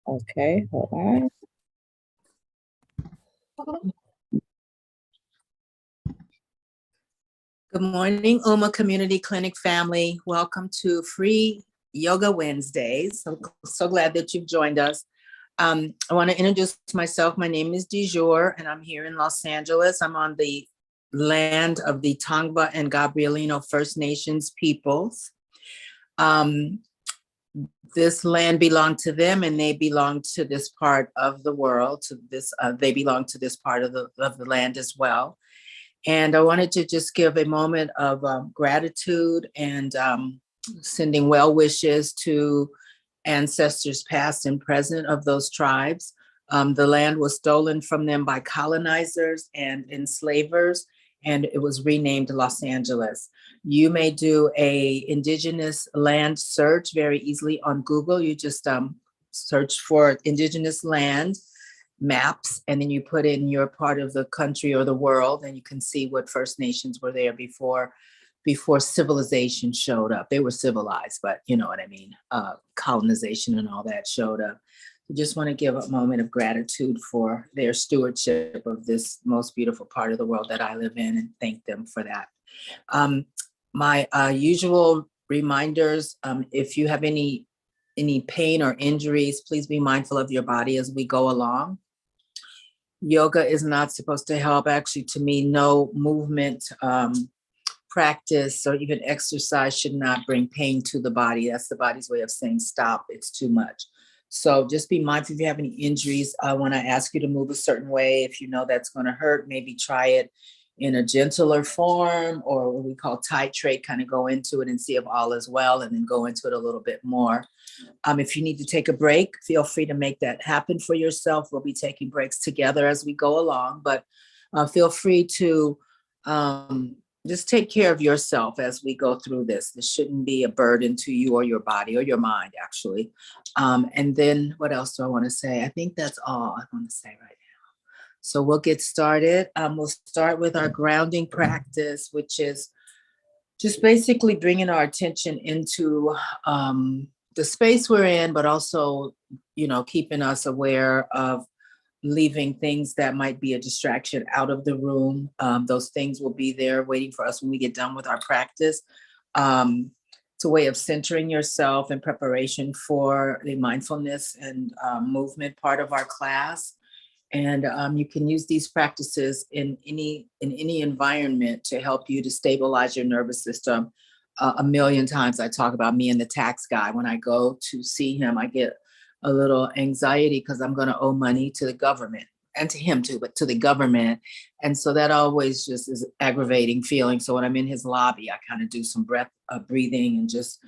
Okay, hold on. Good morning, UMA Community Clinic family. Welcome to Free Yoga Wednesdays. So glad that you've joined us. I want to introduce myself. My name is DeJur, and I'm here in Los Angeles. I'm on the land of the Tongva and Gabrielino First Nations peoples. This land belonged to them, and they belong to this part of the world. They belong to this part of the land as well. And I wanted to just give a moment of gratitude and sending well wishes to ancestors past and present of those tribes. The land was stolen from them by colonizers and enslavers, and it was renamed Los Angeles. You may do a indigenous land search very easily on Google. You just search for indigenous land maps, and then you put in your part of the country or the world, and you can see what First Nations were there before civilization showed up. They were civilized, but you know what I mean, colonization and all that showed up. I just want to give a moment of gratitude for their stewardship of this most beautiful part of the world that I live in, and thank them for that. My usual reminders, if you have any pain or injuries, please be mindful of your body as we go along. Yoga is not supposed to help. Actually, to me, no movement practice or even exercise should not bring pain to the body. That's the body's way of saying stop, it's too much. So just be mindful if you have any injuries. I want to ask you to move a certain way. If you know that's going to hurt, maybe try it in a gentler form, or what we call titrate, kind of go into it and see if all is well, and then go into it a little bit more. If you need to take a break, feel free to make that happen for yourself. We'll be taking breaks together as we go along, but feel free to just take care of yourself as we go through this. This shouldn't be a burden to you or your body or your mind, actually. And then what else do I want to say? I think that's all I want to say right now. So we'll get started. We'll start with our grounding practice, which is just basically bringing our attention into the space we're in, but also, keeping us aware of leaving things that might be a distraction out of the room. Those things will be there waiting for us when we get done with our practice. It's a way of centering yourself in preparation for the mindfulness and movement part of our class. And you can use these practices in any environment to help you to stabilize your nervous system. A million times I talk about me and the tax guy. When I go to see him, I get a little anxiety because I'm going to owe money to the government, and to him too, but to the government. And so that always just is aggravating feeling. So when I'm in his lobby, I kind of do some breathing and just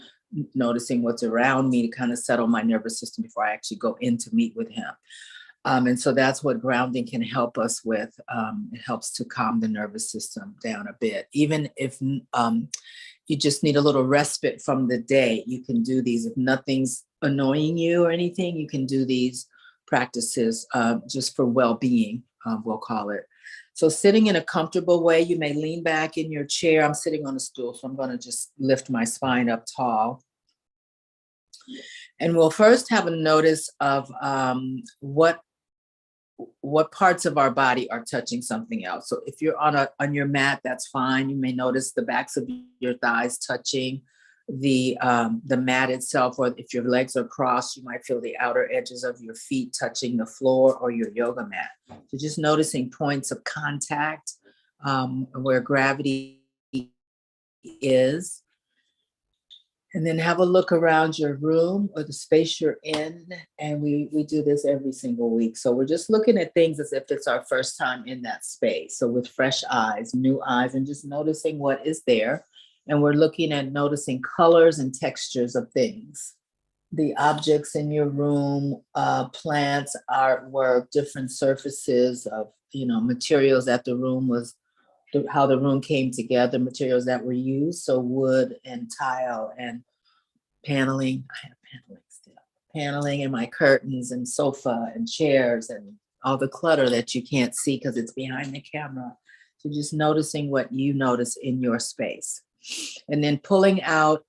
noticing what's around me to kind of settle my nervous system before I actually go in to meet with him. And so that's what grounding can help us with. It helps to calm the nervous system down a bit. Even if you just need a little respite from the day, you can do these. If nothing's annoying you or anything, you can do these practices just for well-being, we'll call it. So sitting in a comfortable way, you may lean back in your chair. I'm sitting on a stool, so I'm going to just lift my spine up tall. And we'll first have a notice of what parts of our body are touching something else. So if you're on your mat, that's fine. You may notice the backs of your thighs touching the mat itself, or if your legs are crossed, you might feel the outer edges of your feet touching the floor or your yoga mat. So just noticing points of contact where gravity is. And then have a look around your room or the space you're in. And we do this every single week. So we're just looking at things as if it's our first time in that space. So with fresh eyes, new eyes, and just noticing what is there. And we're looking at noticing colors and textures of things. The objects in your room, plants, artwork, different surfaces of, materials that the room was, how the room came together, materials that were used. So wood and tile and paneling. I have paneling still. Paneling and my curtains and sofa and chairs and all the clutter that you can't see because it's behind the camera. So just noticing what you notice in your space. And then pulling out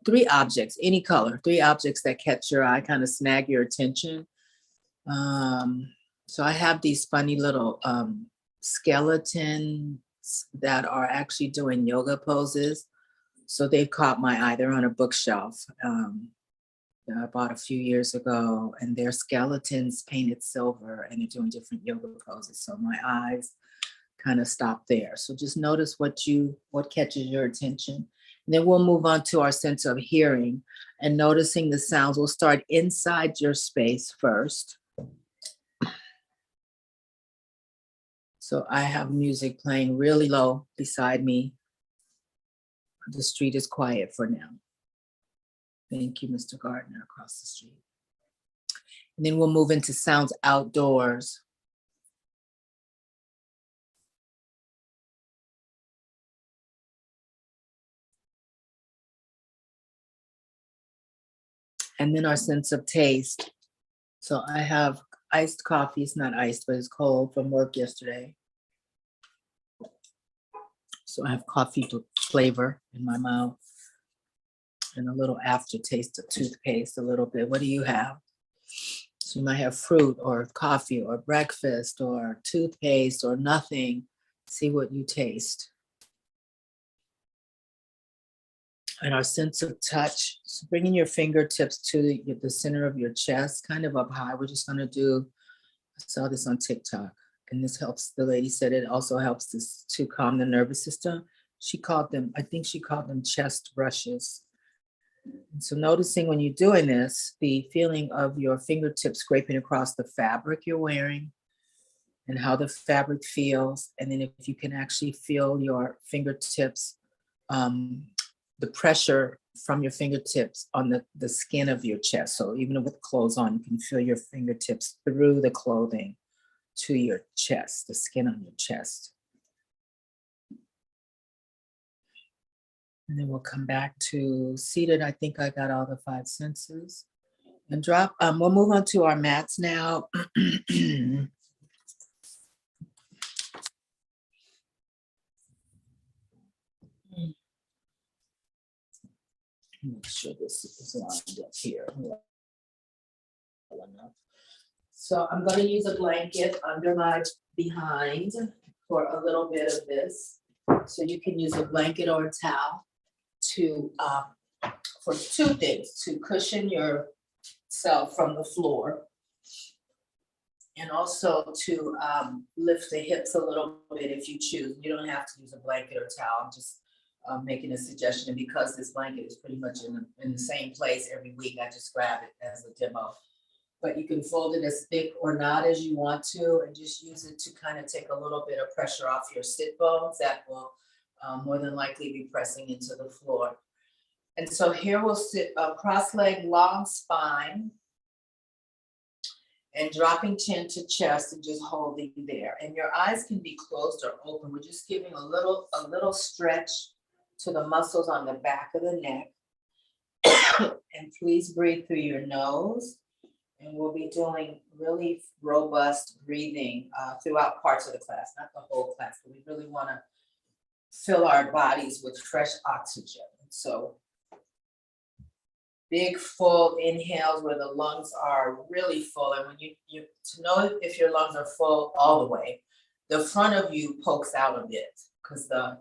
three objects, any color, three objects that catch your eye, kind of snag your attention. So I have these funny little skeletons that are actually doing yoga poses. So they've caught my eye. They're on a bookshelf that I bought a few years ago, and they're skeletons painted silver, and they're doing different yoga poses. So my eyes kind of stop there. So just notice what catches your attention. And then we'll move on to our sense of hearing and noticing the sounds. We'll start inside your space first. So I have music playing really low beside me. The street is quiet for now. Thank you, Mr. Gardner, across the street. And then we'll move into sounds outdoors. And then our sense of taste. So I have iced coffee. It's not iced, but it's cold from work yesterday. So I have coffee flavor in my mouth and a little aftertaste of toothpaste, a little bit. What do you have? So you might have fruit or coffee or breakfast or toothpaste or nothing. See what you taste. And our sense of touch. So bringing your fingertips to the center of your chest, kind of up high. We're just going to do, I saw this on TikTok. And this helps, the lady said it also helps us to calm the nervous system. She called them, I think she called them chest brushes. And so noticing when you're doing this, the feeling of your fingertips scraping across the fabric you're wearing and how the fabric feels. And then if you can actually feel your fingertips, the pressure from your fingertips on the skin of your chest. So even with clothes on, you can feel your fingertips through the clothing to your chest, the skin on your chest. And then we'll come back to seated. I think I got all the five senses. And drop, we'll move on to our mats now. Make sure this is lined up here. So I'm going to use a blanket under my behind for a little bit of this. So you can use a blanket or a towel to for two things: to cushion yourself from the floor, and also to lift the hips a little bit if you choose. You don't have to use a blanket or towel. I'm just making a suggestion, and because this blanket is pretty much in the same place every week, I just grab it as a demo. But you can fold it as thick or not as you want to, and just use it to kind of take a little bit of pressure off your sit bones that will more than likely be pressing into the floor. And so here we'll sit cross-legged, long spine, and dropping chin to chest and just holding there. And your eyes can be closed or open. We're just giving a little stretch to the muscles on the back of the neck. And please breathe through your nose. And we'll be doing really robust breathing throughout parts of the class, not the whole class, but we really want to fill our bodies with fresh oxygen. So big, full inhales where the lungs are really full. And when you to know if your lungs are full all the way, the front of you pokes out a bit because the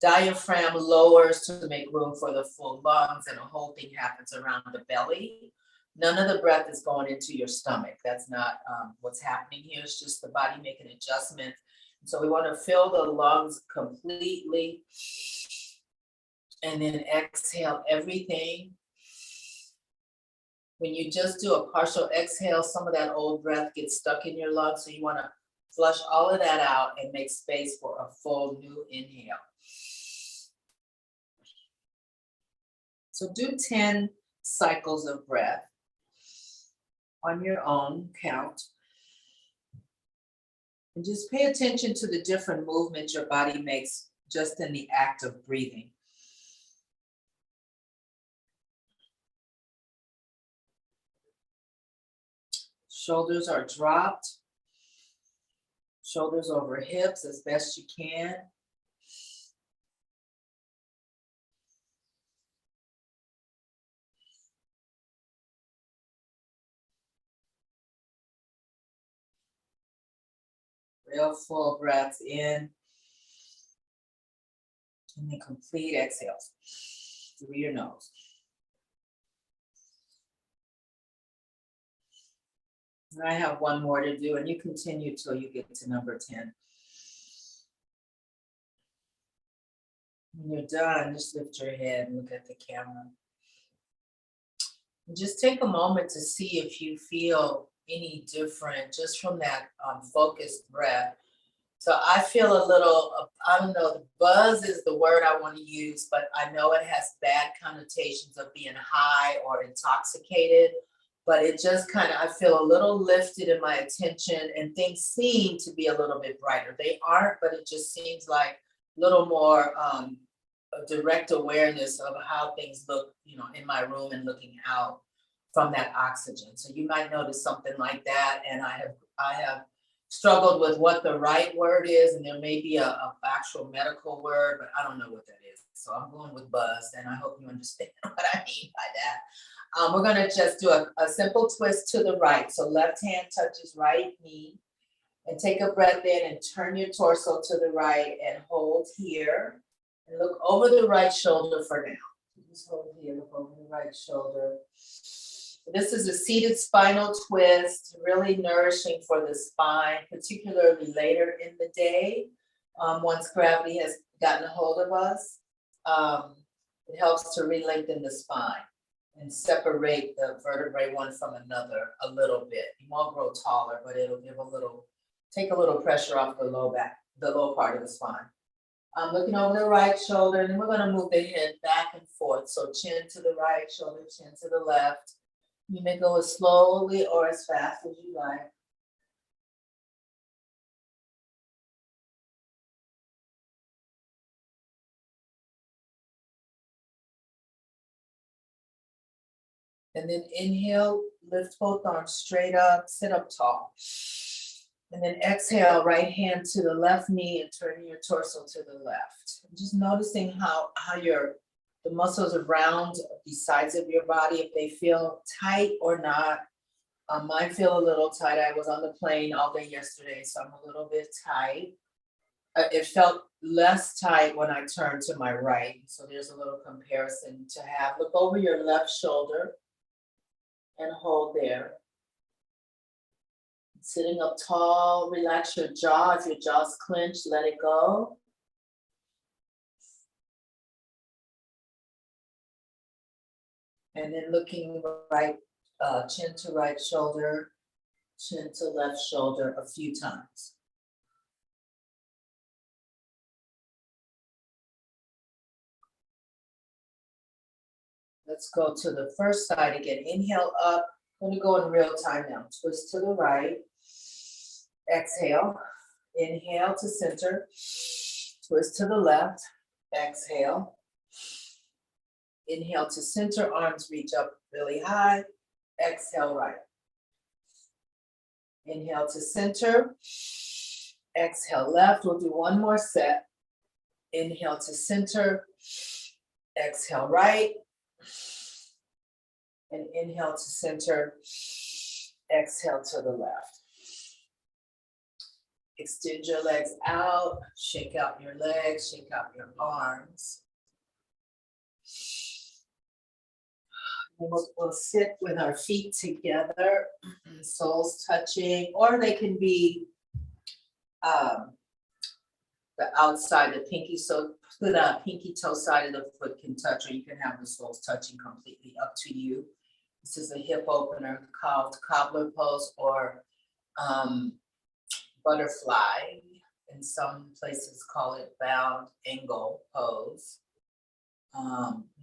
diaphragm lowers to make room for the full lungs, and the whole thing happens around the belly. None of the breath is going into your stomach. That's not what's happening here. It's just the body making adjustments. So we want to fill the lungs completely and then exhale everything. When you just do a partial exhale, some of that old breath gets stuck in your lungs. So you want to flush all of that out and make space for a full new inhale. So do 10 cycles of breath on your own count. And just pay attention to the different movements your body makes just in the act of breathing. Shoulders are dropped. Shoulders over hips as best you can. real full breaths in. And then complete exhales through your nose. And I have one more to do, and you continue till you get to number 10. When you're done, just lift your head and look at the camera. And just take a moment to see if you feel any different just from that focused breath. So I feel a little, I don't know, buzz is the word I want to use, but I know it has bad connotations of being high or intoxicated, but it just kind of, I feel a little lifted in my attention and things seem to be a little bit brighter. They aren't, but it just seems like a little more a direct awareness of how things look, you know, in my room and looking out from that oxygen. So you might notice something like that. And I have struggled with what the right word is, and there may be a actual medical word, but I don't know what that is. So I'm going with buzz, and I hope you understand what I mean by that. We're going to just do a simple twist to the right. So left hand touches right knee, and take a breath in and turn your torso to the right and hold here. And look over the right shoulder for now. Just hold here, look over the right shoulder. This is a seated spinal twist, really nourishing for the spine, particularly later in the day. Once gravity has gotten a hold of us, it helps to re-lengthen the spine and separate the vertebrae one from another a little bit. You won't grow taller, but it'll give take a little pressure off the low back, the low part of the spine. I'm looking over the right shoulder, and then we're going to move the head back and forth. So chin to the right, shoulder, chin to the left. You may go as slowly or as fast as you like. And then inhale, lift both arms straight up, sit up tall. And then exhale, right hand to the left knee and turning your torso to the left. And just noticing how the muscles around the sides of your body, if they feel tight or not. Mine feel a little tight. I was on the plane all day yesterday, so I'm a little bit tight. It felt less tight when I turned to my right. So there's a little comparison to have. Look over your left shoulder and hold there. Sitting up tall, relax your jaw. If your jaw's clenched, let it go. And then looking right, chin to right shoulder, chin to left shoulder a few times. Let's go to the first side again. Inhale up. I'm going to go in real time now. Twist to the right. Exhale. Inhale to center. Twist to the left. Exhale. Inhale to center, arms reach up really high. Exhale right. Inhale to center. Exhale left. We'll do one more set. Inhale to center. Exhale right. And inhale to center. Exhale to the left. Extend your legs out. Shake out your legs. Shake out your arms. We'll sit with our feet together, soles touching, or they can be the outside, the pinky, so the pinky toe side of the foot can touch, or you can have the soles touching completely, up to you. This is a hip opener called cobbler pose or butterfly. In some places call it bound angle pose.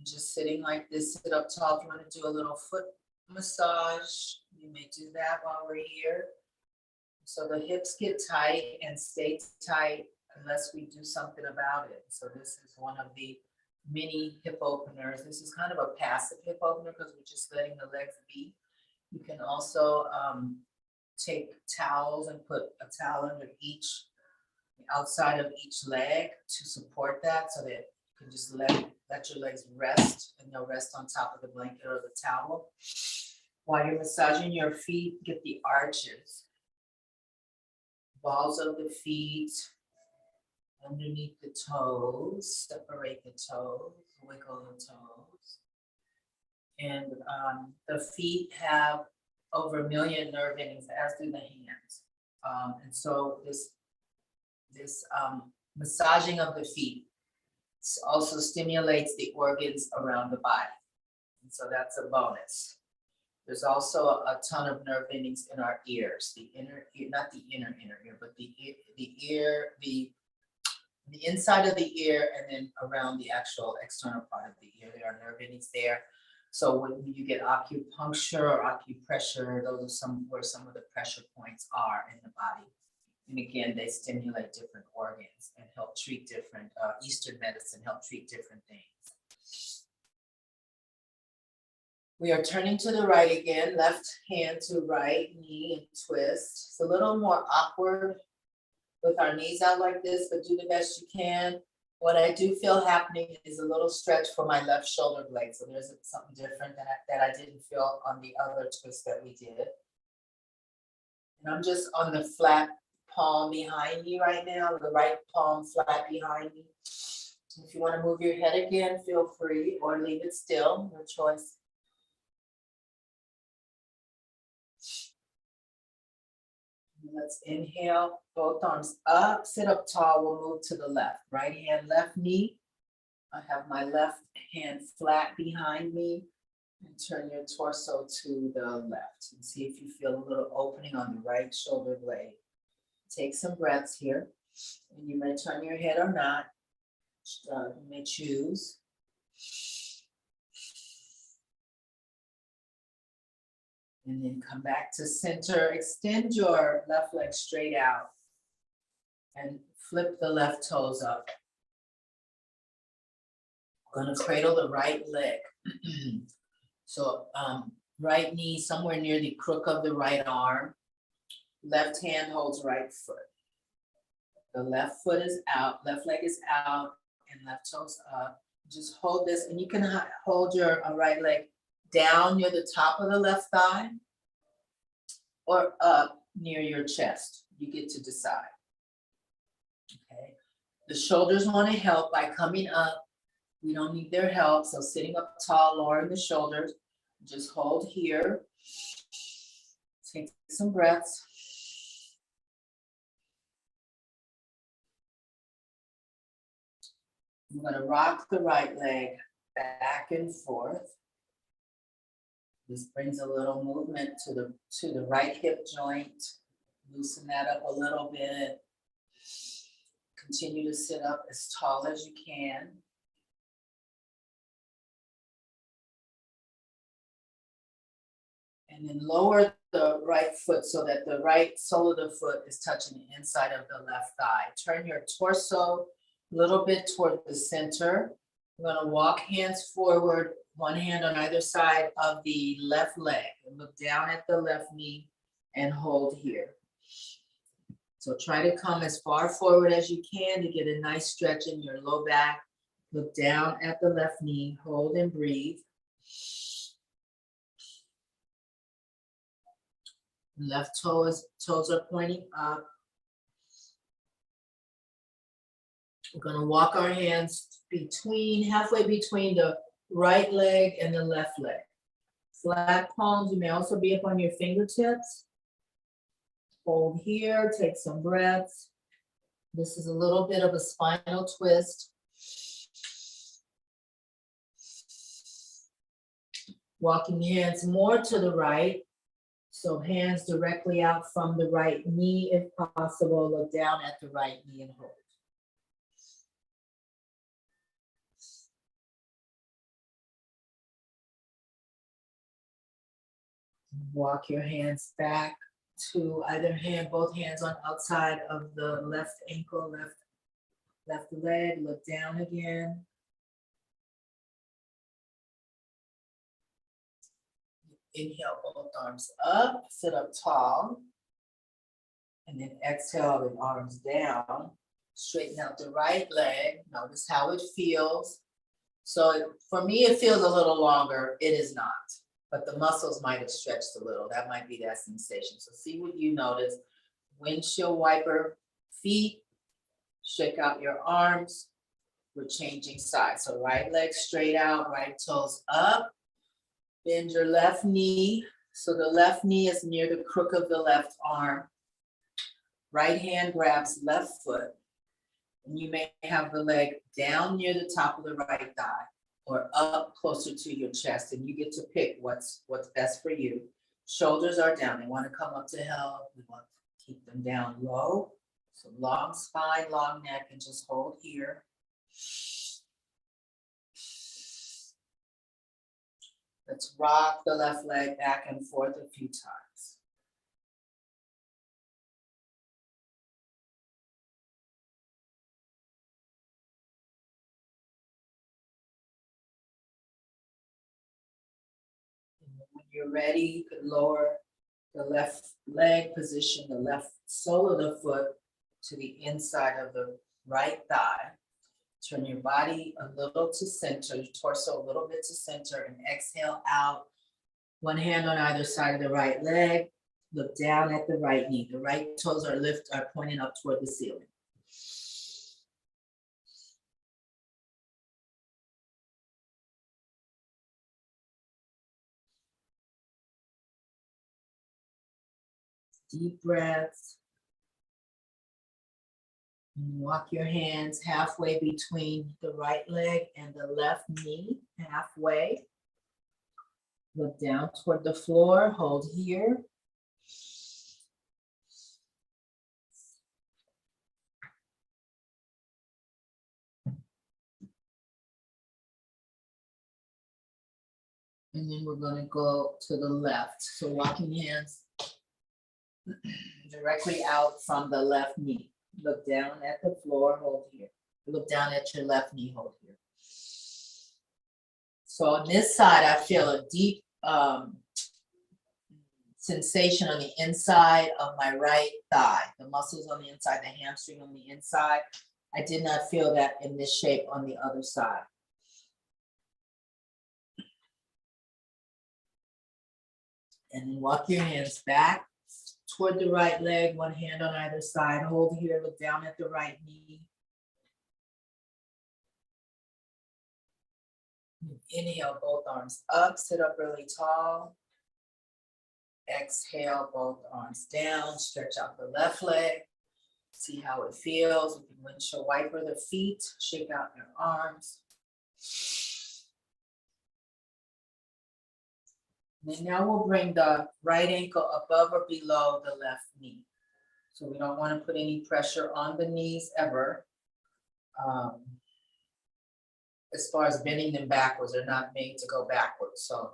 Just sitting like this, sit up tall. If you want to do a little foot massage, you may do that while we're here. So the hips get tight and stay tight unless we do something about it. So this is one of the mini hip openers. This is kind of a passive hip opener because we're just letting the legs be. You can also take towels and put a towel under the outside of each leg to support that, so that you can just let your legs rest, and they'll rest on top of the blanket or the towel. While you're massaging your feet, get the arches. balls of the feet, underneath the toes, separate the toes, wiggle the toes. And the feet have over 1 million nerve endings, as do the hands. And so this massaging of the feet also stimulates the organs around the body. And so that's a bonus. There's also a ton of nerve endings in our ears, the inner ear, not the inner ear, but the ear, the inside of the ear, and then around the actual external part of the ear. There are nerve endings there. So when you get acupuncture or acupressure, those are where some of the pressure points are in the body. And again, they stimulate different organs and help treat different, Eastern medicine help treat different things. We are turning to the right again, left hand to right knee and twist. It's a little more awkward with our knees out like this, but do the best you can. What I do feel happening is a little stretch for my left shoulder blade. So there's something different that I didn't feel on the other twist that we did. And I'm just on the flat palm behind me right now, the right palm flat behind me. If you want to move your head again, feel free, or leave it still, your choice. Let's inhale, both arms up, sit up tall, we'll move to the left. Right hand, left knee. I have my left hand flat behind me, and turn your torso to the left and see if you feel a little opening on the right shoulder blade. Take some breaths here, and you may turn your head or not. You may choose. And then come back to center. Extend your left leg straight out and flip the left toes up. I'm going to cradle the right leg. So right knee somewhere near the crook of the right arm. Left hand holds right foot. The left foot is out, left leg is out, and left toes up. Just hold this, and you can hold your right leg down near the top of the left thigh or up near your chest. You get to decide. Okay. The shoulders want to help by coming up. We don't need their help. So sitting up tall, lowering the shoulders. Just hold here. Take some breaths. I'm going to rock the right leg back and forth. This brings a little movement to the right hip joint. Loosen that up a little bit. Continue to sit up as tall as you can. And then lower the right foot so that the right sole of the foot is touching the inside of the left thigh. Turn your torso a little bit toward the center. I'm going to walk hands forward, one hand on either side of the left leg. And look down at the left knee and hold here. So try to come as far forward as you can to get a nice stretch in your low back. Look down at the left knee, hold and breathe. Left toes are pointing up. We're going to walk our hands halfway between the right leg and the left leg. Flat palms, you may also be up on your fingertips. Hold here, take some breaths. This is a little bit of a spinal twist. Walking hands more to the right. So hands directly out from the right knee if possible. Look down at the right knee and hold. Walk your hands back to either hand, both hands on outside of the left ankle, left leg. Look down again. Inhale, both arms up, sit up tall. And then exhale the arms down. Straighten out the right leg. Notice how it feels. So for me, it feels a little longer. It is not. But the muscles might have stretched a little. That might be that sensation. So see what you notice. Windshield wiper feet. Shake out your arms. We're changing sides. So right leg straight out, right toes up. Bend your left knee. So the left knee is near the crook of the left arm. Right hand grabs left foot. And you may have the leg down near the top of the right thigh or up closer to your chest. And you get to pick what's best for you. Shoulders are down. They want to come up to help. We want to keep them down low. So long spine, long neck, and just hold here. Let's rock the left leg back and forth a few times. And when you're ready, you can lower the left leg, position the left sole of the foot to the inside of the right thigh. Turn your body a little to center, your torso a little bit to center, and exhale out. One hand on either side of the right leg. Look down at the right knee. The right toes are pointing up toward the ceiling. Deep breaths. And walk your hands halfway between the right leg and the left knee, halfway. Look down toward the floor, hold here. And then we're going to go to the left. So walking hands directly out from the left knee. Look down at the floor, hold here. Look down at your left knee, hold here. So on this side, I feel a deep sensation on the inside of my right thigh. The muscles on the inside, the hamstring on the inside. I did not feel that in this shape on the other side. And then walk your hands back toward the right leg, one hand on either side. Hold here, look down at the right knee. Inhale, both arms up, sit up really tall. Exhale, both arms down, stretch out the left leg. See how it feels. You can windshield wiper the feet, shake out your arms. And now we'll bring the right ankle above or below the left knee. So we don't want to put any pressure on the knees ever. As far as bending them backwards, they're not made to go backwards. So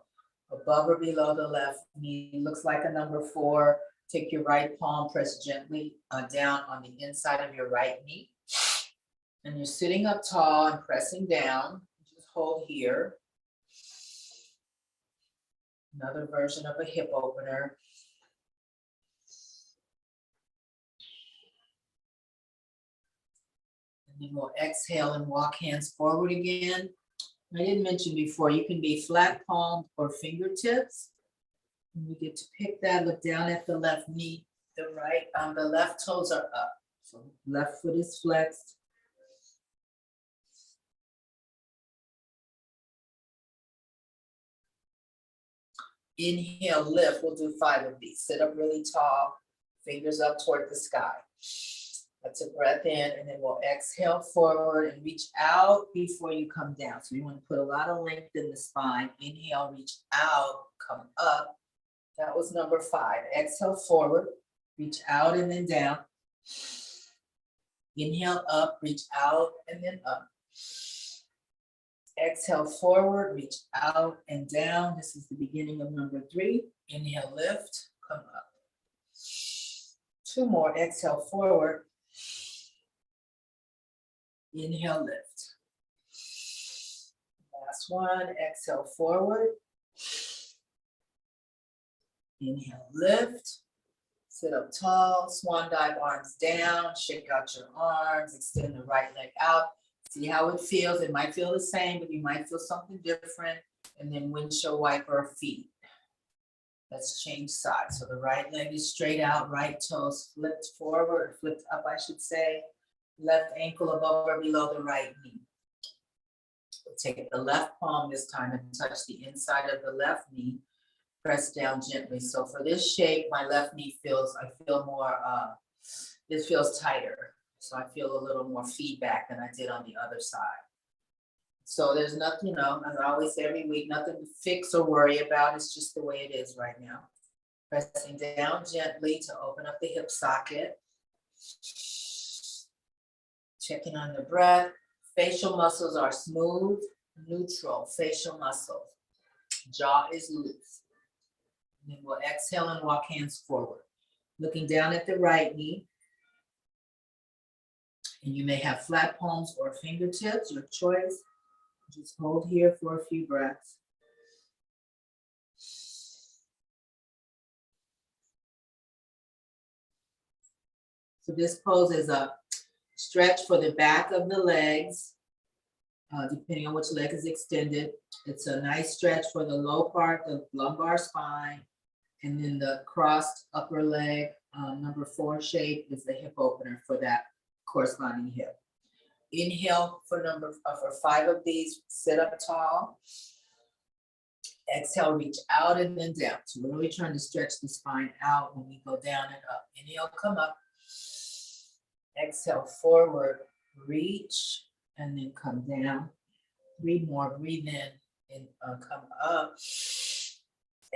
above or below the left knee, looks like a number 4. Take your right palm, press gently down on the inside of your right knee. And you're sitting up tall and pressing down. Just hold here. Another version of a hip opener. And then we'll exhale and walk hands forward again. I didn't mention before, you can be flat palmed or fingertips. And you get to pick that, look down at the left knee, the left toes are up. So left foot is flexed. Inhale, lift. We'll do 5 of these. Sit up really tall, fingers up toward the sky. That's a breath in, and then we'll exhale forward and reach out before you come down. So you want to put a lot of length in the spine. Inhale, reach out, come up. That was number 5. Exhale forward, reach out and then down. Inhale up, reach out and then up. Exhale forward, reach out and down. This is the beginning of number 3. Inhale, lift, come up. 2 more, exhale forward. Inhale, lift. Last one, exhale forward. Inhale, lift. Sit up tall, swan dive, arms down, shake out your arms, extend the right leg out. See how it feels. It might feel the same, but you might feel something different. And then windshield wiper feet. Let's change sides. So the right leg is straight out, right toes flipped forward, flipped up, I should say. Left ankle above or below the right knee. We'll take the left palm this time and touch the inside of the left knee. Press down gently. So for this shape, my left knee I feel more, this feels tighter. So I feel a little more feedback than I did on the other side. So there's nothing, as I always say every week, nothing to fix or worry about. It's just the way it is right now. Pressing down gently to open up the hip socket. Checking on the breath. Facial muscles are smooth, neutral, facial muscles. Jaw is loose. And then we'll exhale and walk hands forward. Looking down at the right knee. And you may have flat palms or fingertips, your choice. Just hold here for a few breaths. So this pose is a stretch for the back of the legs, depending on which leg is extended. It's a nice stretch for the low part, the lumbar spine, and then the crossed upper leg, number 4 shape is the hip opener for that corresponding hip. Inhale for 5 of these, sit up tall. Exhale, reach out and then down. So we're really trying to stretch the spine out when we go down and up. Inhale, come up. Exhale, forward, reach, and then come down. 3 more, breathe in and come up.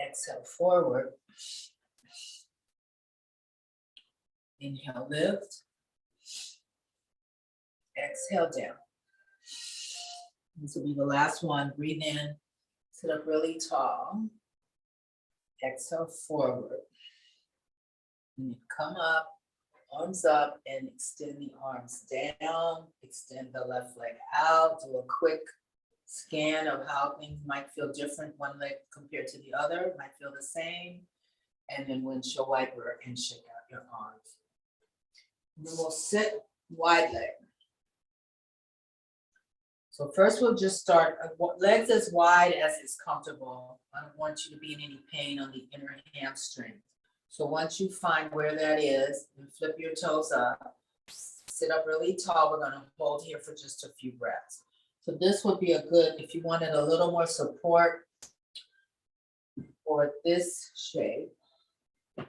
Exhale, forward. Inhale, lift. Exhale, down. This will be the last one. Breathe in, sit up really tall. Exhale, forward. And then come up, arms up, and extend the arms down. Extend the left leg out. Do a quick scan of how things might feel different, one leg compared to the other. Might feel the same. And then windshield wiper and shake out your arms. And then we'll sit wide leg. So first we'll just start legs as wide as is comfortable. I don't want you to be in any pain on the inner hamstring. So once you find where that is, and flip your toes up, sit up really tall. We're going to hold here for just a few breaths. So this would be a good, if you wanted a little more support for this shape, you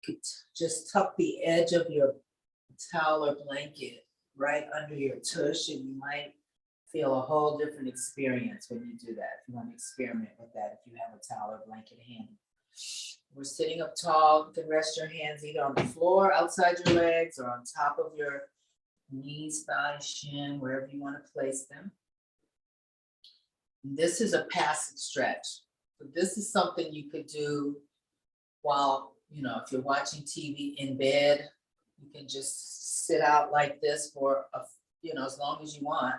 could just tuck the edge of your towel or blanket right under your tush, and you might feel a whole different experience when you do that. If you want to experiment with that, if you have a towel or blanket handy. We're sitting up tall. You can rest your hands either on the floor, outside your legs, or on top of your knees, thighs, shin, wherever you want to place them. This is a passive stretch. So this is something you could do while, if you're watching TV in bed, you can just sit out like this for, as long as you want.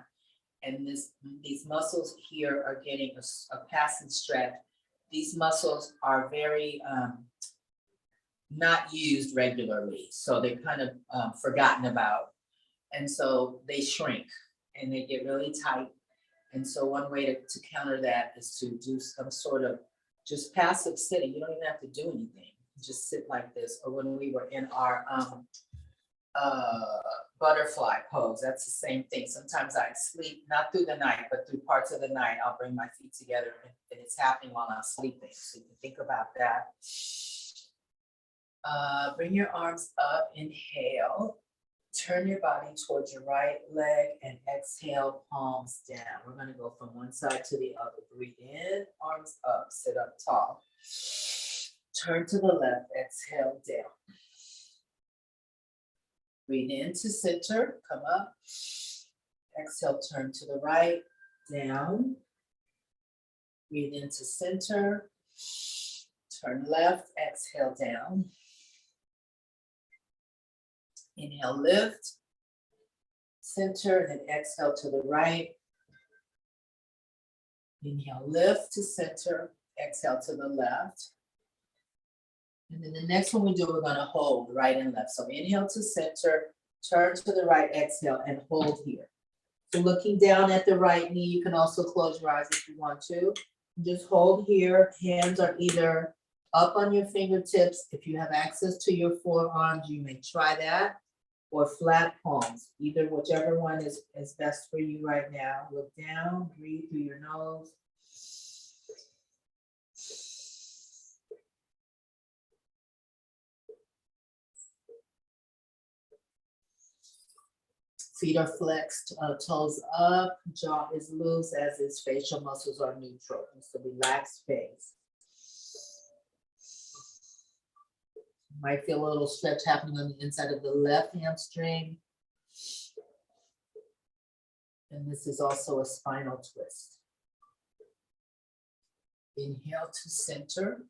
And these muscles here are getting a passive stretch. These muscles are very not used regularly. So they're kind of forgotten about. And so they shrink and they get really tight. And so one way to counter that is to do some sort of just passive sitting. You don't even have to do anything. Just sit like this. Or when we were in our butterfly pose, that's the same thing. Sometimes I sleep, not through the night, but through parts of the night, I'll bring my feet together and it's happening while I'm sleeping. So you can think about that. Bring your arms up, inhale, turn your body towards your right leg and exhale, palms down. We're gonna go from one side to the other. Breathe in, arms up, sit up tall. Turn to the left, exhale, down. Breathe in to center, come up. Exhale, turn to the right, down. Breathe into center. Turn left, exhale, down. Inhale, lift. Center, then exhale to the right. Inhale, lift to center. Exhale to the left. And then the next one we do, we're going to hold right and left. So inhale to center, turn to the right, exhale, and hold here. So looking down at the right knee, you can also close your eyes if you want to. Just hold here. Hands are either up on your fingertips. If you have access to your forearms, you may try that, or flat palms, either whichever one is best for you right now. Look down, breathe through your nose. Feet are flexed, toes up, jaw is loose, as is facial muscles are neutral. It's a relaxed face. You might feel a little stretch happening on the inside of the left hamstring. And this is also a spinal twist. Inhale to center.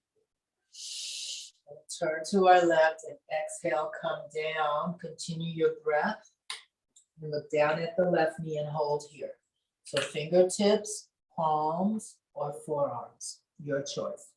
Turn to our left and exhale, come down. Continue your breath. And look down at the left knee and hold here. So fingertips, palms, or forearms, your choice.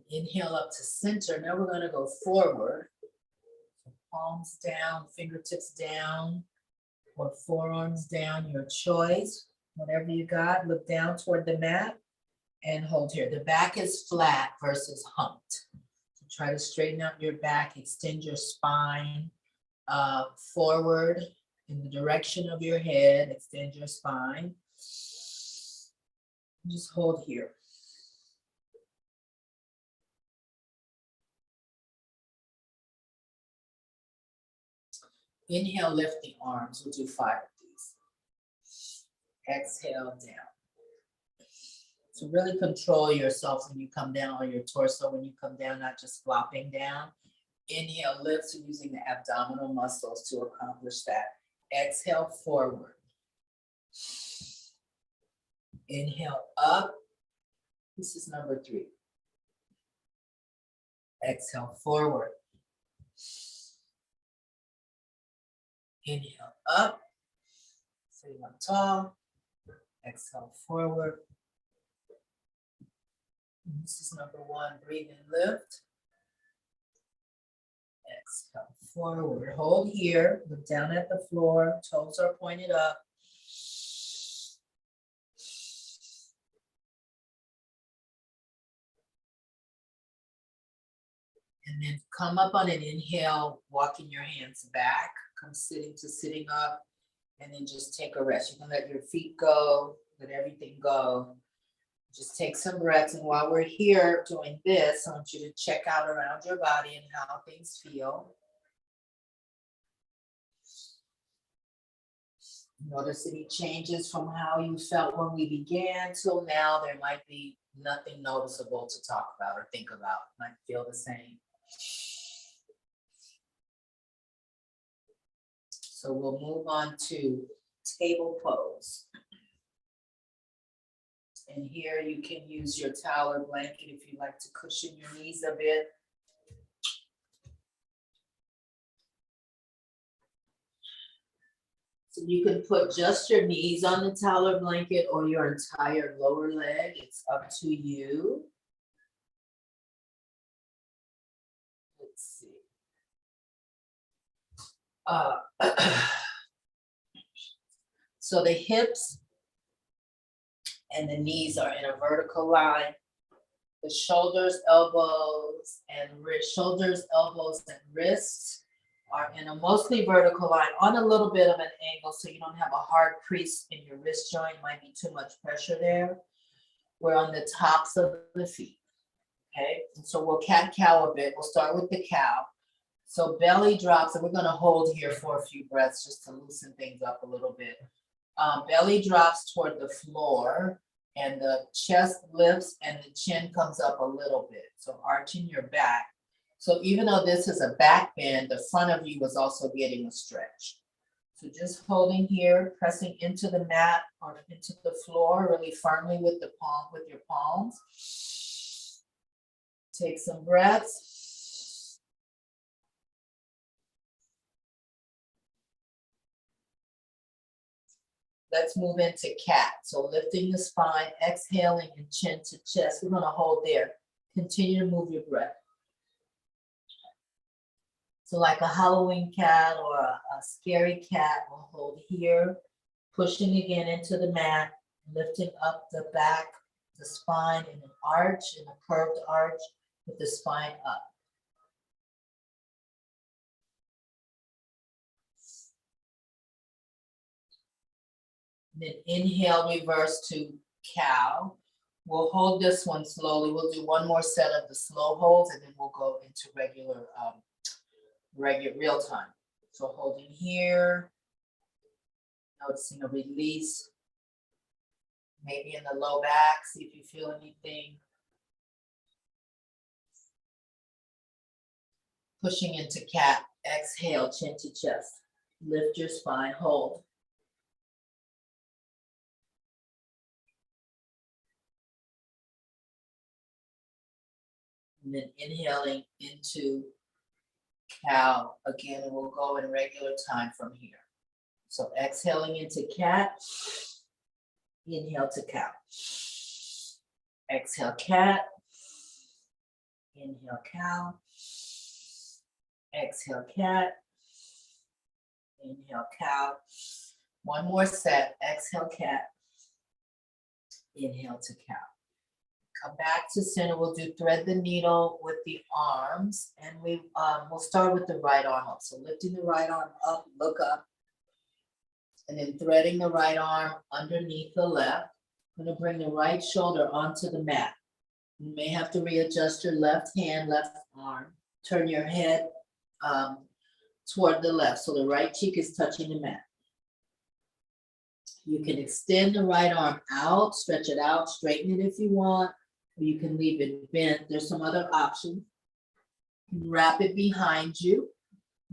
Inhale up to center. Now we're going to go forward. So palms down, fingertips down, or forearms down, your choice. Whatever you got, look down toward the mat and hold here. The back is flat versus humped. So try to straighten out your back, extend your spine forward in the direction of your head, extend your spine. Just hold here. Inhale, lift the arms. We'll do 5 of these. Exhale, down. So really control yourself when you come down, or your torso when you come down, not just flopping down. Inhale, lift, so using the abdominal muscles to accomplish that. Exhale, forward. Inhale, up. This is number 3. Exhale, forward. Inhale, up. Sitting up tall. Exhale, forward. And this is number 1. Breathe and lift. Exhale, forward. Hold here. Look down at the floor. Toes are pointed up. And then come up on an inhale, walking your hands back. Come sitting to sitting up. And then just take a rest. You can let your feet go. Let everything go. Just take some breaths. And while we're here doing this, I want you to check out around your body and how things feel. Notice any changes from how you felt when we began till now. There might be nothing noticeable to talk about or think about. Might feel the same. So we'll move on to table pose. And here you can use your towel or blanket if you like to cushion your knees a bit. So you can put just your knees on the towel or blanket, or your entire lower leg. It's up to you. Let's see. So the hips and the knees are in a vertical line. The shoulders, elbows, and wrists are in a mostly vertical line on a little bit of an angle, so you don't have a hard crease in your wrist joint. Might be too much pressure there. We're on the tops of the feet. Okay, and so we'll cat-cow a bit. We'll start with the cow. So belly drops, and we're going to hold here for a few breaths just to loosen things up a little bit. Belly drops toward the floor, and the chest lifts and the chin comes up a little bit. So arching your back. So even though this is a back bend, the front of you is also getting a stretch. So just holding here, pressing into the mat or into the floor really firmly with your palms. Take some breaths. Let's move into cat. So lifting the spine, exhaling, and chin to chest. We're going to hold there. Continue to move your breath. So like a Halloween cat or a scary cat will hold here, pushing again into the mat, lifting up the back, the spine in an arch, in a curved arch with the spine up. Then inhale, reverse to cow. We'll hold this one slowly. We'll do one more set of the slow holds and then we'll go into regular real time. So holding here, noticing a release, maybe in the low back, see if you feel anything. Pushing into cat, exhale, chin to chest. Lift your spine, hold. And then inhaling into cow again, and we'll go in regular time from here. So exhaling into cat, inhale to cow. Exhale cat, inhale cow. Exhale cat, inhale cow. One more set, exhale cat, inhale to cow. Come back to center. We'll do thread the needle with the arms, and we'll start with the right arm up. So lifting the right arm up, look up, and then threading the right arm underneath the left. I'm going to bring the right shoulder onto the mat. You may have to readjust your left hand, left arm. Turn your head toward the left, so the right cheek is touching the mat. You can extend the right arm out, stretch it out, straighten it if you want, or you can leave it bent. There's some other options. You can wrap it behind you,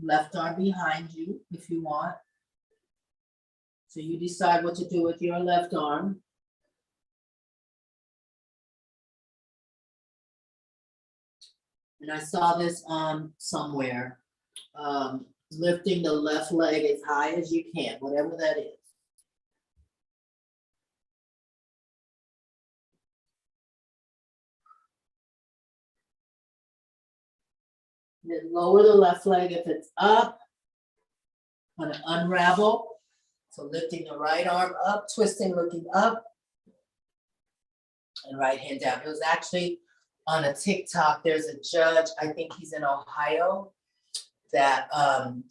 left arm behind you if you want. So you decide what to do with your left arm. And I saw this on somewhere, lifting the left leg as high as you can, whatever that is. Then lower the left leg if it's up, kind of unravel. So lifting the right arm up, twisting, looking up, and right hand down. It was actually on a TikTok. There's a judge, I think he's in Ohio, that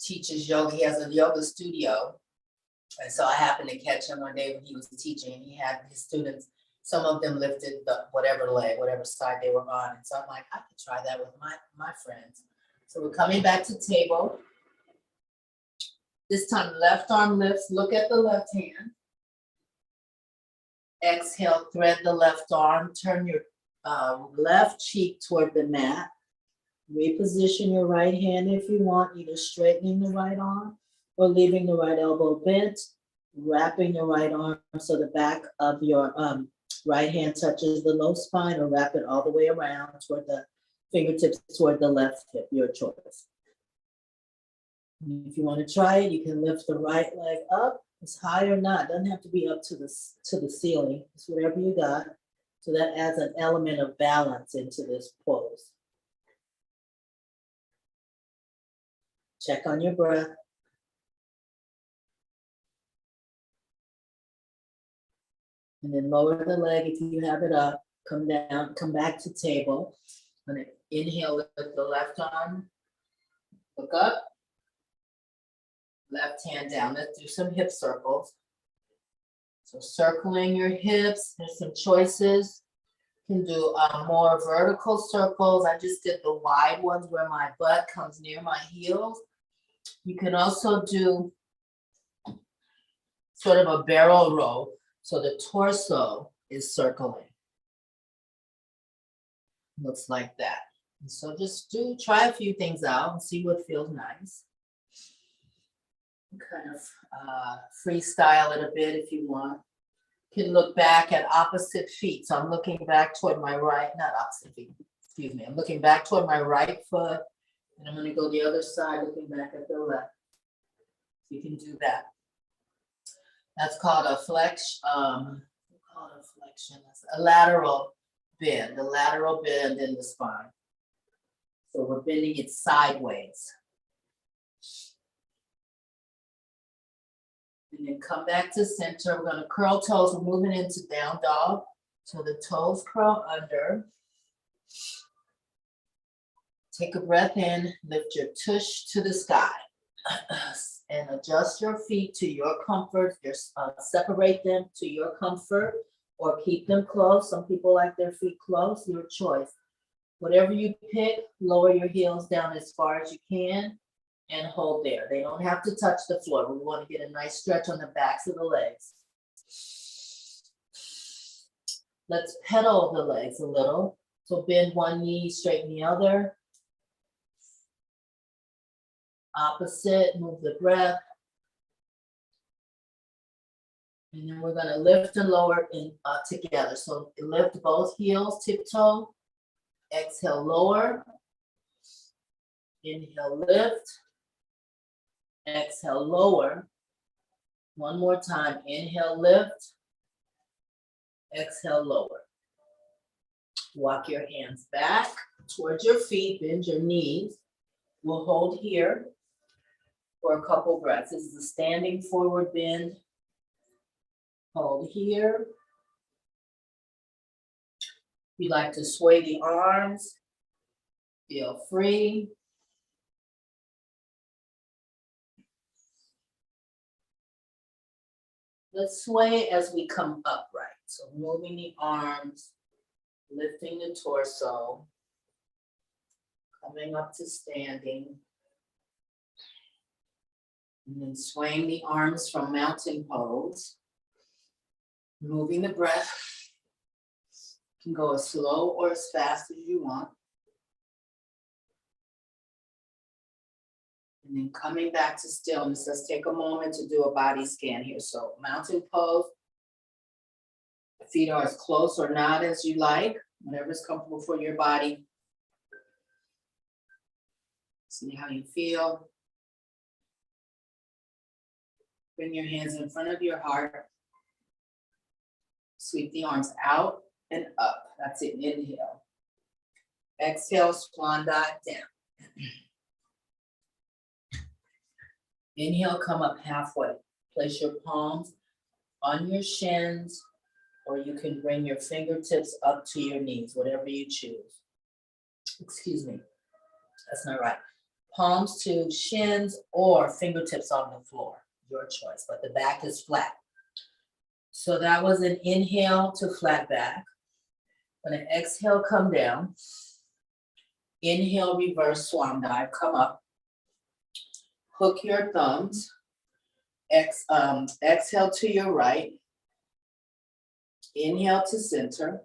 teaches yoga. He has a yoga studio. And so I happened to catch him one day when he was teaching, and he had his students, some of them lifted the whatever leg, whatever side they were on. And so I'm like, I could try that with my friends. So we're coming back to table. This time, left arm lifts, look at the left hand. Exhale, thread the left arm, turn your left cheek toward the mat. Reposition your right hand if you want, either straightening the right arm or leaving the right elbow bent, wrapping the right arm so the back of your right hand touches the low spine, or wrap it all the way around toward the fingertips toward the left hip, your choice. If you want to try it, you can lift the right leg up. It's high or not, doesn't have to be up to the ceiling. It's whatever you got. So that adds an element of balance into this pose. Check on your breath. And then lower the leg if you have it up. Come down, come back to table. And then inhale with the left arm. Look up. Left hand down. Let's do some hip circles. So circling your hips, there's some choices. You can do more vertical circles. I just did the wide ones where my butt comes near my heels. You can also do sort of a barrel roll. So the torso is circling. Looks like that. And so just try a few things out and see what feels nice. Kind of freestyle it a bit if you want. You can look back at opposite feet. So I'm looking back toward my right, not opposite feet, excuse me. I'm looking back toward my right foot, and I'm going to go the other side, looking back at the left. You can do that. That's called a flex. That's a lateral bend. The lateral bend in the spine. So we're bending it sideways. And then come back to center. We're gonna curl toes. We're moving into down dog. So the toes curl under. Take a breath in, lift your tush to the sky. And adjust your feet to your comfort. Separate them to your comfort or keep them close. Some people like their feet close, your choice. Whatever you pick, lower your heels down as far as you can and hold there. They don't have to touch the floor. We want to get a nice stretch on the backs of the legs. Let's pedal the legs a little. So bend one knee, straighten the other. Opposite, move the breath. And then we're gonna lift and lower in together. So lift both heels, tiptoe. Exhale, lower. Inhale, lift. Exhale, lower. One more time, inhale, lift. Exhale, lower. Walk your hands back towards your feet, bend your knees. We'll hold here for a couple breaths. This is a standing forward bend. Hold here. If you'd like to sway the arms, feel free. Let's sway as we come upright. So moving the arms, lifting the torso, coming up to standing. And then swaying the arms from mountain pose. Moving the breath. You can go as slow or as fast as you want. And then coming back to stillness. Let's take a moment to do a body scan here. So mountain pose. The feet are as close or not as you like, whatever's comfortable for your body. See how you feel. Bring your hands in front of your heart. Sweep the arms out and up. That's it. Inhale. Exhale, swan dive down. Inhale, come up halfway. Place your palms on your shins, or you can bring your fingertips up to your knees, whatever you choose. Excuse me. That's not right. Palms to shins or fingertips on the floor. Your choice, but the back is flat. So that was an inhale to flat back. I'm gonna exhale, come down. Inhale, reverse swan dive, come up. Hook your thumbs. Exhale to your right. Inhale to center.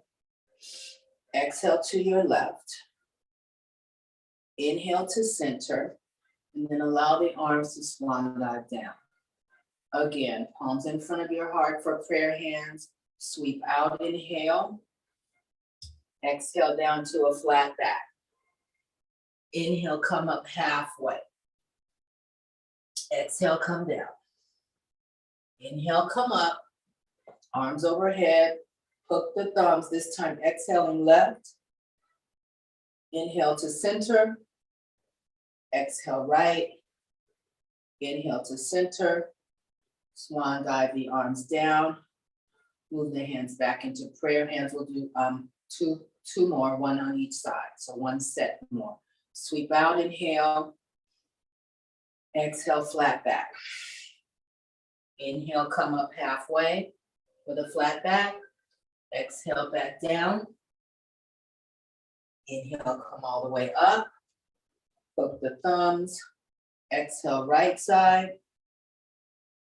Exhale to your left. Inhale to center. And then allow the arms to swan dive down. Again, palms in front of your heart for prayer hands. Sweep out, inhale. Exhale down to a flat back. Inhale, come up halfway. Exhale, come down. Inhale, come up. Arms overhead. Hook the thumbs, this time exhaling left. Inhale to center. Exhale right. Inhale to center. Swan dive the arms down. Move the hands back into prayer hands. We'll do two more, one on each side. So one set more. Sweep out, inhale. Exhale, flat back. Inhale, come up halfway with a flat back. Exhale, back down. Inhale, come all the way up. Hook the thumbs. Exhale, right side.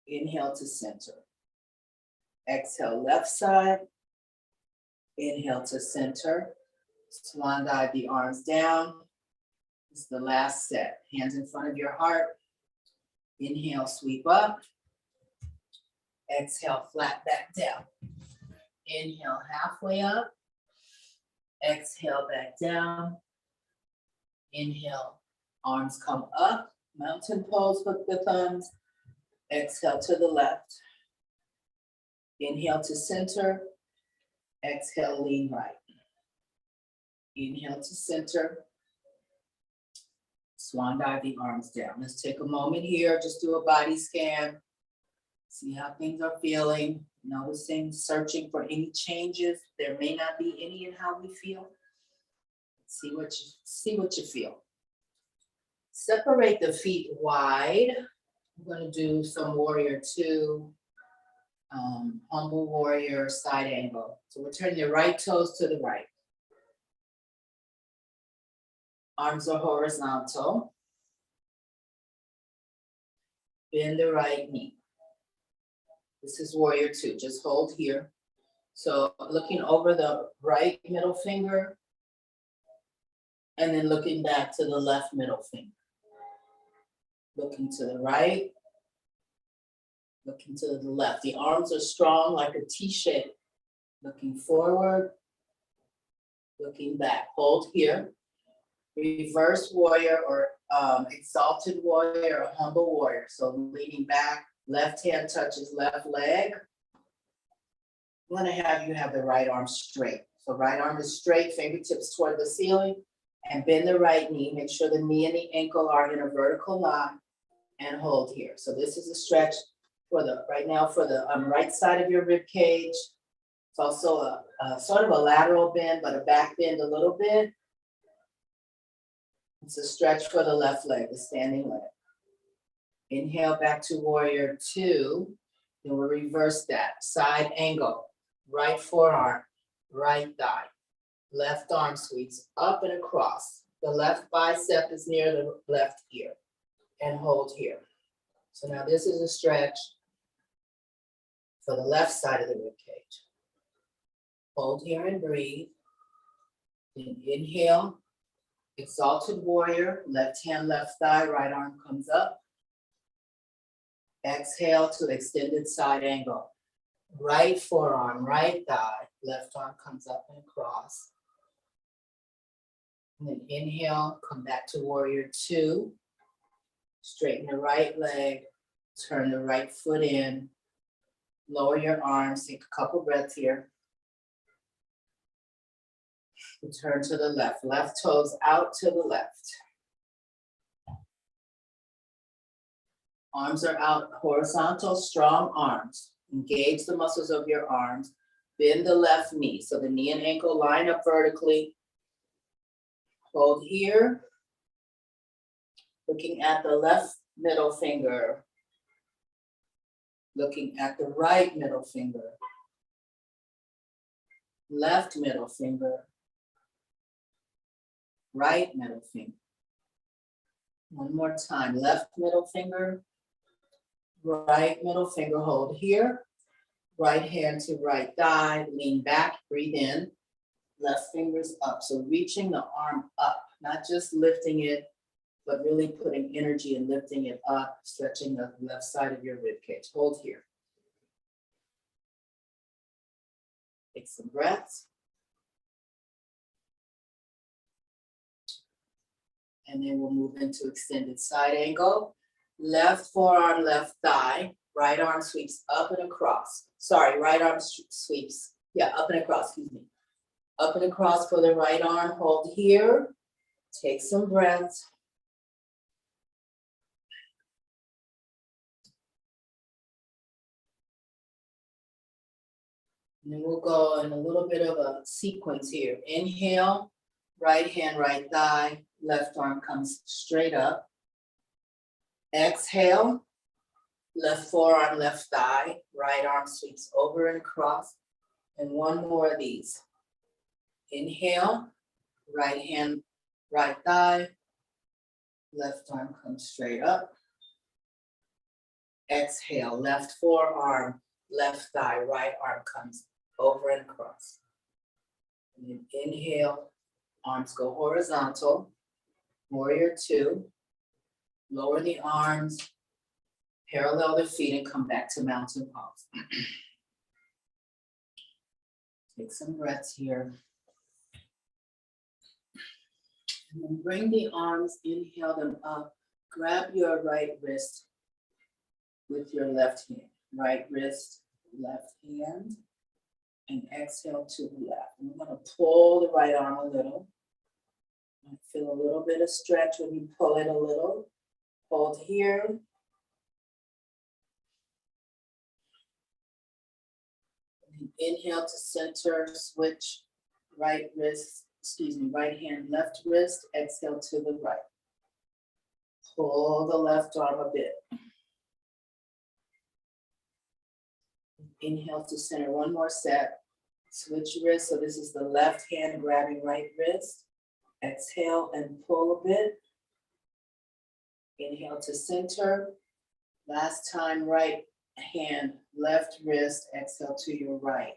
Inhale to center. Exhale, left side. Inhale to center. Swan dive the arms down. This is the last set. Hands in front of your heart. Inhale, sweep up. Exhale, flat back down. Inhale, halfway up. Exhale, back down. Inhale, arms come up. Mountain pose, hook the thumbs. Exhale to the left. Inhale to center. Exhale, lean right. Inhale to center. Swan dive the arms down. Let's take a moment here. Just do a body scan. See how things are feeling, noticing, searching for any changes. There may not be any in how we feel. See what you feel. Separate the feet wide. We're going to do some warrior two, humble warrior side angle. So we're turning your right toes to the right. Arms are horizontal. Bend the right knee. This is warrior two, just hold here. So looking over the right middle finger and then looking back to the left middle finger. Looking to the right, looking to the left. The arms are strong like a T shape. Looking forward, looking back. Hold here. Reverse warrior or exalted warrior or humble warrior. So leaning back, left hand touches left leg. I'm gonna have you have the right arm straight. So right arm is straight, fingertips toward the ceiling, and bend the right knee. Make sure the knee and the ankle are in a vertical line and hold here. So this is a stretch for the, right now for the right side of your rib cage. It's also a sort of a lateral bend, but a back bend a little bit. It's a stretch for the left leg, the standing leg. Inhale back to warrior two. Then we'll reverse that. Side angle, right forearm, right thigh. Left arm sweeps up and across. The left bicep is near the left ear. And hold here. So now this is a stretch for the left side of the rib cage. Hold here and breathe. Then inhale, exalted warrior, left hand, left thigh, right arm comes up. Exhale to extended side angle. Right forearm, right thigh, left arm comes up and across. And then inhale, come back to warrior two. Straighten the right leg, turn the right foot in, lower your arms, take a couple breaths here. Turn to the left, left toes out to the left. Arms are out, horizontal, strong arms. Engage the muscles of your arms. Bend the left knee, so the knee and ankle line up vertically. Hold here. Looking at the left middle finger. Looking at the right middle finger. Left middle finger. Right middle finger. One more time, left middle finger. Right middle finger, hold here. Right hand to right thigh, lean back, breathe in. Left fingers up, so reaching the arm up, not just lifting it, but really putting energy and lifting it up, stretching the left side of your rib cage. Hold here. Take some breaths. And then we'll move into extended side angle. Left forearm, left thigh. Right arm sweeps up and across. Sorry, right arm sweeps. Yeah, up and across, excuse me. Up and across for the right arm. Hold here. Take some breaths. And then we'll go in a little bit of a sequence here. Inhale, right hand, right thigh, left arm comes straight up. Exhale, left forearm, left thigh, right arm sweeps over and across. And one more of these. Inhale, right hand, right thigh, left arm comes straight up. Exhale, left forearm, left thigh, right arm comes over and across. And then inhale, arms go horizontal. Warrior two. Lower the arms, parallel the feet, and come back to mountain pose. Take some breaths here. And then bring the arms, inhale them up. Grab your right wrist with your left hand. Right wrist, left hand. And exhale to the left. And we're going to pull the right arm a little. I feel a little bit of stretch when you pull it a little. Hold here. Inhale to center, switch right wrist, right hand, left wrist, exhale to the right. Pull the left arm a bit. Inhale to center, one more set. Switch wrist, so this is the left hand grabbing right wrist. Exhale and pull a bit. Inhale to center. Last time, right hand, left wrist, exhale to your right.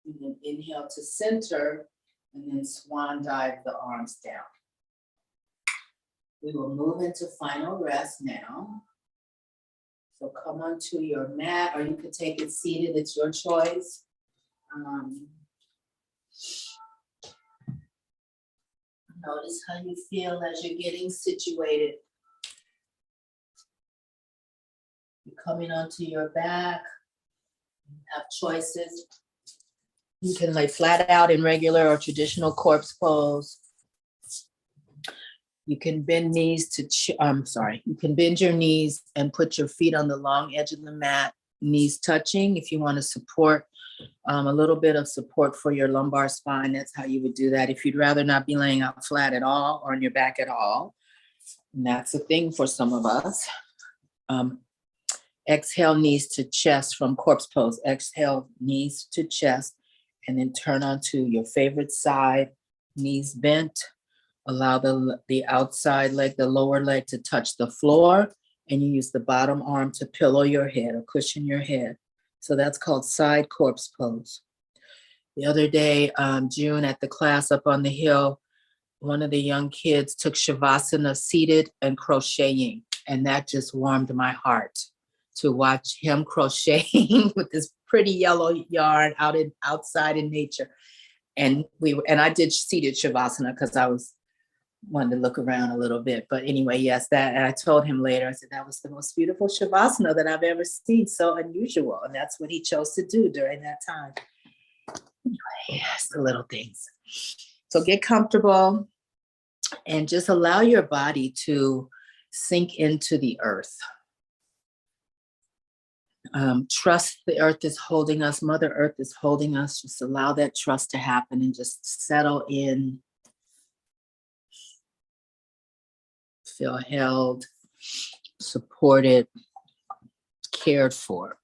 And then inhale to center, and then swan dive the arms down. We will move into final rest now. So come onto your mat, or you can take it seated, it's your choice. Notice how you feel as you're getting situated. You're coming onto your back. You have choices. You can lay flat out in regular or traditional corpse pose. You can bend knees to, you can bend your knees and put your feet on the long edge of the mat, knees touching. If you want to support, a little bit of support for your lumbar spine, that's how you would do that. If you'd rather not be laying out flat at all or on your back at all, and that's a thing for some of us. Exhale, knees to chest from corpse pose. Exhale, knees to chest, and then turn onto your favorite side, knees bent. Allow the outside leg, the lower leg to touch the floor, and you use the bottom arm to pillow your head or cushion your head. So that's called side corpse pose. The other day, June at the class up on the hill, one of the young kids took Shavasana seated and crocheting, and that just warmed my heart to watch him crocheting with this pretty yellow yarn outside in nature. And I did seated Shavasana because I wanted to look around a little bit. But anyway, yes, that, and I told him later, I said, that was the most beautiful Shavasana that I've ever seen. So unusual. And that's what he chose to do during that time. Anyway, yes, the little things. So get comfortable and just allow your body to sink into the earth. Trust the earth is holding us. Mother Earth is holding us. Just allow that trust to happen and just settle in. Feel held, supported, cared for.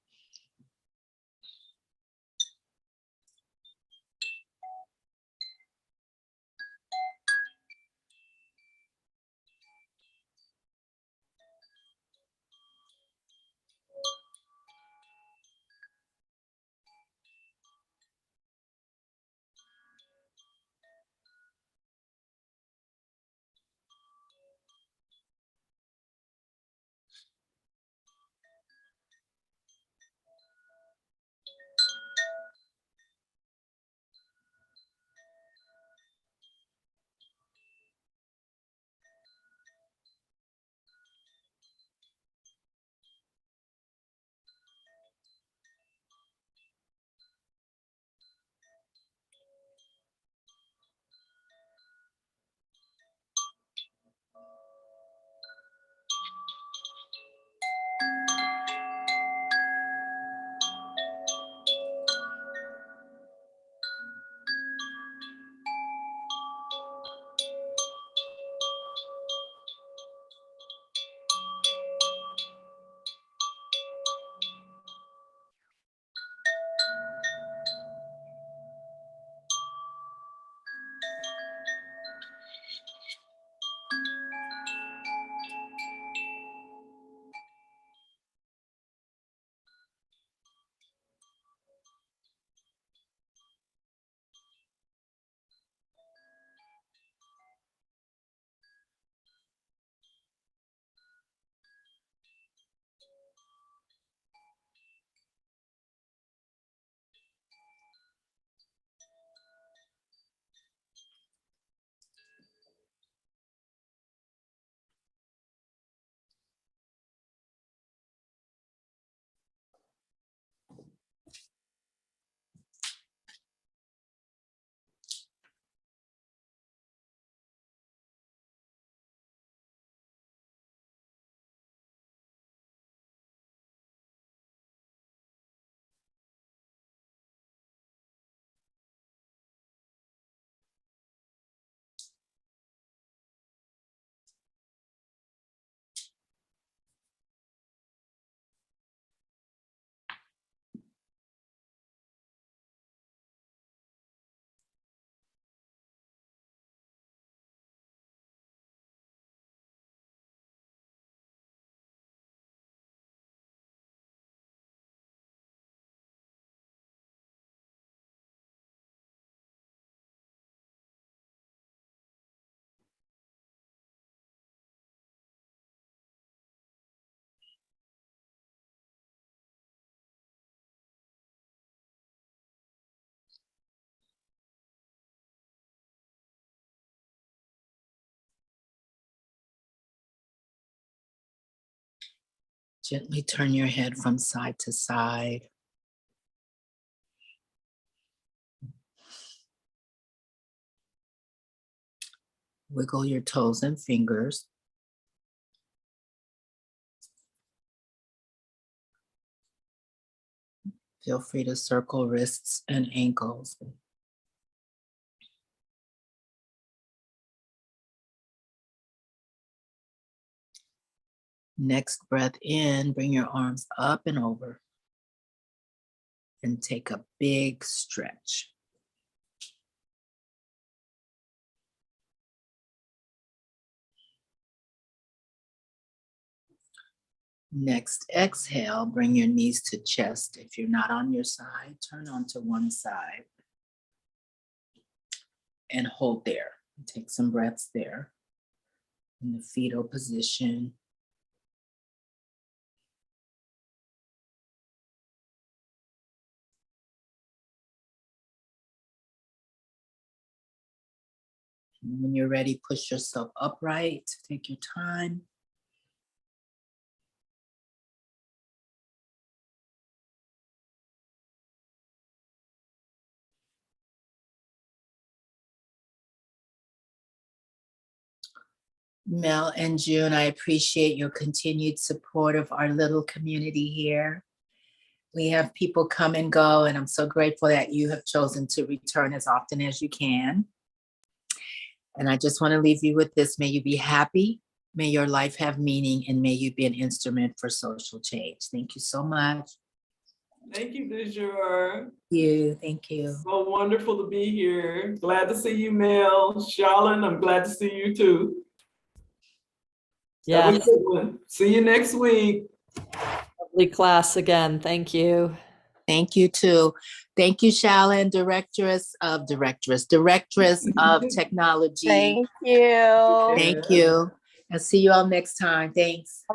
Gently turn your head from side to side. Wiggle your toes and fingers. Feel free to circle wrists and ankles. Next breath in, bring your arms up and over. And take a big stretch. Next exhale, bring your knees to chest. If you're not on your side, turn onto one side. And hold there. Take some breaths there. In the fetal position. And when you're ready, push yourself upright. Take your time. Mel and June, I appreciate your continued support of our little community here. We have people come and go, and I'm so grateful that you have chosen to return as often as you can. And I just want to leave you with this. May you be happy. May your life have meaning, and may you be an instrument for social change. Thank you so much. Thank you, DeJur. Thank you. So wonderful to be here. Glad to see you, Mel. Charlene, I'm glad to see you too. Yeah. Have a good one. See you next week. Lovely class again. Thank you. Thank you too. Thank you, Charlene, Directress of Technology. Thank you. Thank you. I'll see you all next time. Thanks.